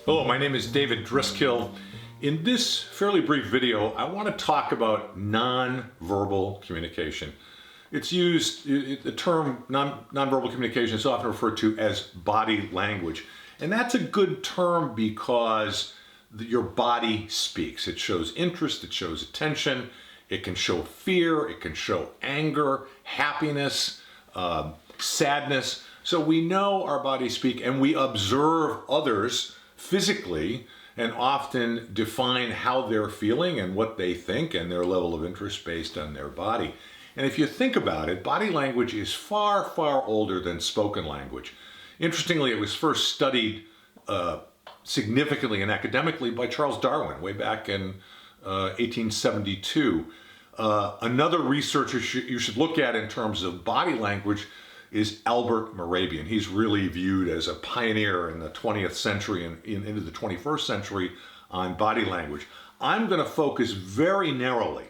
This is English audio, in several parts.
Hello, my name is David Driscoll. In this fairly brief video, I want to talk about nonverbal communication. It's used, the term nonverbal communication is often referred to as body language. And that's a good term because your body speaks. It shows interest, it shows attention, it can show fear, it can show anger, happiness, sadness. So we know our bodies speak and we observe others physically and often define how they're feeling and what they think and their level of interest based on their body. And if you think about it, body language is far, far older than spoken language. Interestingly, it was first studied significantly and academically by Charles Darwin way back in 1872. Another researcher you should look at in terms of body language is Albert Mehrabian. He's really viewed as a pioneer in the 20th century and into the 21st century on body language. I'm going to focus very narrowly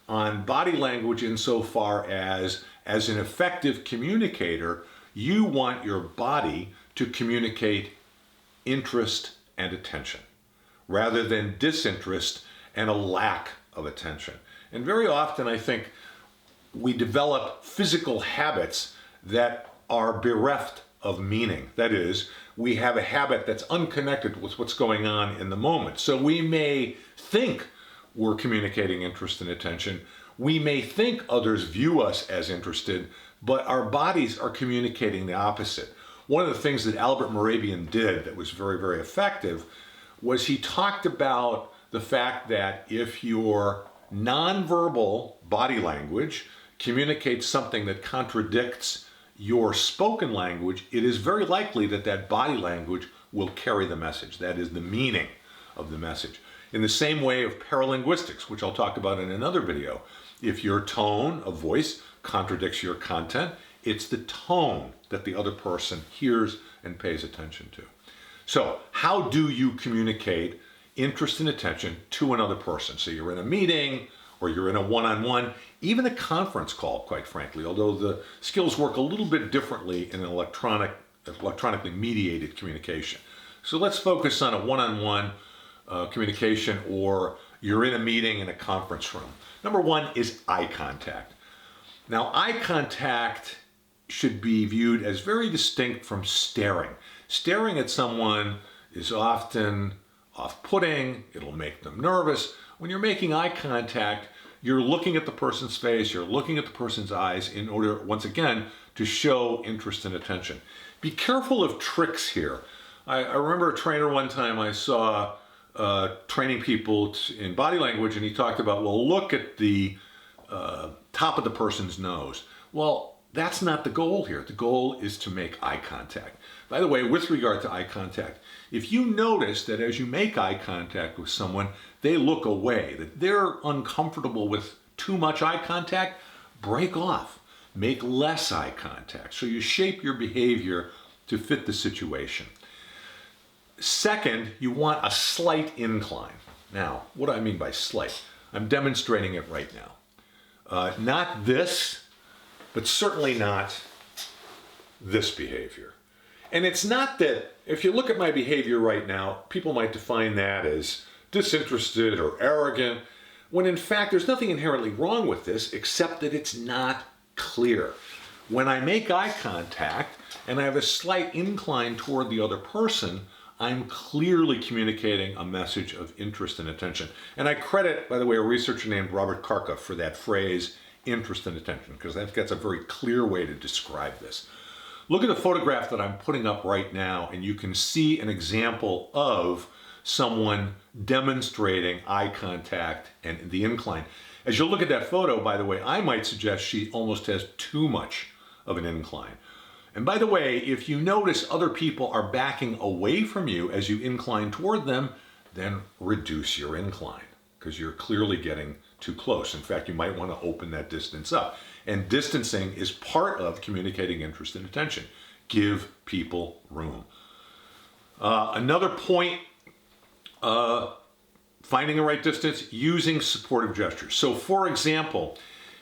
on body language insofar as an effective communicator, you want your body to communicate interest and attention rather than disinterest and a lack of attention. And very often I think we develop physical habits that are bereft of meaning. That is, we have a habit that's unconnected with what's going on in the moment. So we may think we're communicating interest and attention. We may think others view us as interested, but our bodies are communicating the opposite. One of the things that Albert Mehrabian did that was very, very effective was he talked about the fact that if your nonverbal body language communicates something that contradicts your spoken language, it is very likely that that body language will carry the message. That is the meaning of the message. In the same way of paralinguistics, which I'll talk about in another video, if your tone of voice contradicts your content, it's the tone that the other person hears and pays attention to. So how do you communicate interest and attention to another person? So you're in a meeting, or you're in a one-on-one, even a conference call, quite frankly, although the skills work a little bit differently in an electronically mediated communication. So let's focus on a one-on-one communication, or you're in a meeting in a conference room. Number one is eye contact. Now, eye contact should be viewed as very distinct from staring. Staring at someone is often off-putting, it'll make them nervous. When you're making eye contact, you're looking at the person's face, you're looking at the person's eyes in order, once again, to show interest and attention. Be careful of tricks here. I remember a trainer one time I saw training people in body language, and he talked about, well, look at the top of the person's nose. Well, that's not the goal here. The goal is to make eye contact. By the way, with regard to eye contact, if you notice that as you make eye contact with someone, they look away, that they're uncomfortable with too much eye contact, break off. Make less eye contact. So you shape your behavior to fit the situation. Second, you want a slight incline. Now, what do I mean by slight? I'm demonstrating it right now. Not this, but certainly not this behavior. And it's not that, if you look at my behavior right now, people might define that as disinterested or arrogant, when in fact there's nothing inherently wrong with this except that it's not clear. When I make eye contact and I have a slight incline toward the other person, I'm clearly communicating a message of interest and attention. And I credit, by the way, a researcher named Robert Karka for that phrase, interest and attention, because that's a very clear way to describe this. Look at the photograph that I'm putting up right now, and you can see an example of someone demonstrating eye contact and the incline. As you look at that photo, by the way, I might suggest she almost has too much of an incline. And by the way, if you notice other people are backing away from you as you incline toward them, then reduce your incline, because you're clearly getting too close. In fact, you might want to open that distance up. And distancing is part of communicating interest and attention. Give people room. Another point, finding the right distance, using supportive gestures. So for example,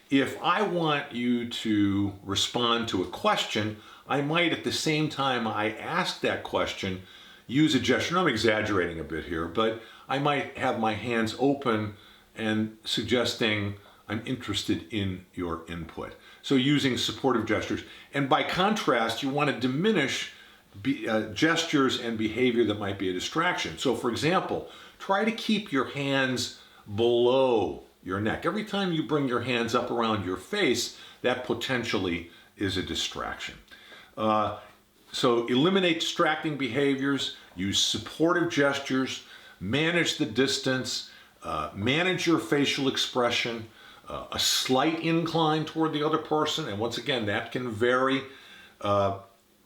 if I want you to respond to a question, I might at the same time I ask that question use a gesture. And I'm exaggerating a bit here, but I might have my hands open and suggesting I'm interested in your input. So using supportive gestures. And by contrast, you want to diminish gestures and behavior that might be a distraction. So for example, try to keep your hands below your neck. Every time you bring your hands up around your face, that potentially is a distraction. So eliminate distracting behaviors, use supportive gestures, manage the distance, manage your facial expression, a slight incline toward the other person, and once again, that can vary,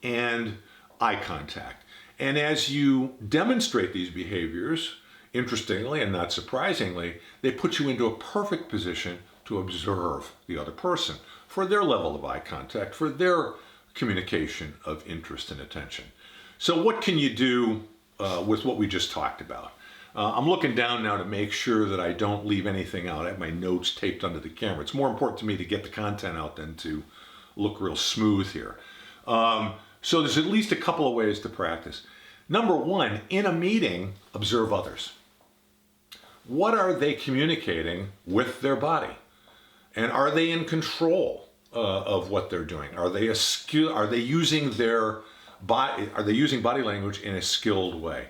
and eye contact. And as you demonstrate these behaviors, interestingly and not surprisingly, they put you into a perfect position to observe the other person for their level of eye contact, for their communication of interest and attention. So what can you do with what we just talked about? I'm looking down now to make sure that I don't leave anything out. I have my notes taped onto the camera. It's more important to me to get the content out than to look real smooth here. So there's at least a couple of ways to practice. Number one, in a meeting, observe others. What are they communicating with their body? And are they in control of what they're doing? Are they using their body? Are they using body language in a skilled way?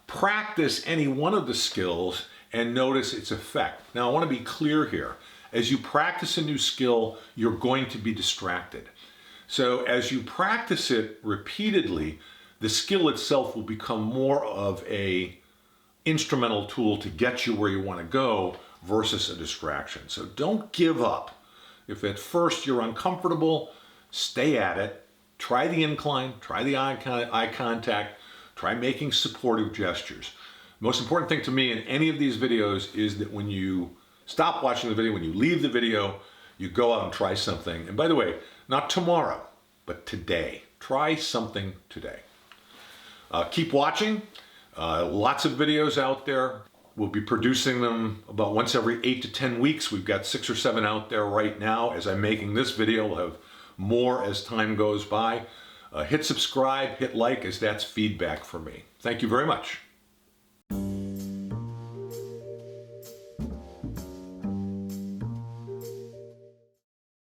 Practice any one of the skills and notice its effect. Now, I want to be clear here. As you practice a new skill, you're going to be distracted. So as you practice it repeatedly, the skill itself will become more of an instrumental tool to get you where you want to go versus a distraction. So don't give up. If at first you're uncomfortable, stay at it. Try the incline, try the eye contact, try making supportive gestures. Most important thing to me in any of these videos is that when you stop watching the video, when you leave the video, you go out and try something. And by the way, not tomorrow, but today. Try something today. Keep watching. Lots of videos out there. We'll be producing them about once every 8 to 10 weeks. We've got 6 or 7 out there right now. As I'm making this video, we'll have more as time goes by. Hit subscribe, hit like, as that's feedback for me. Thank you very much.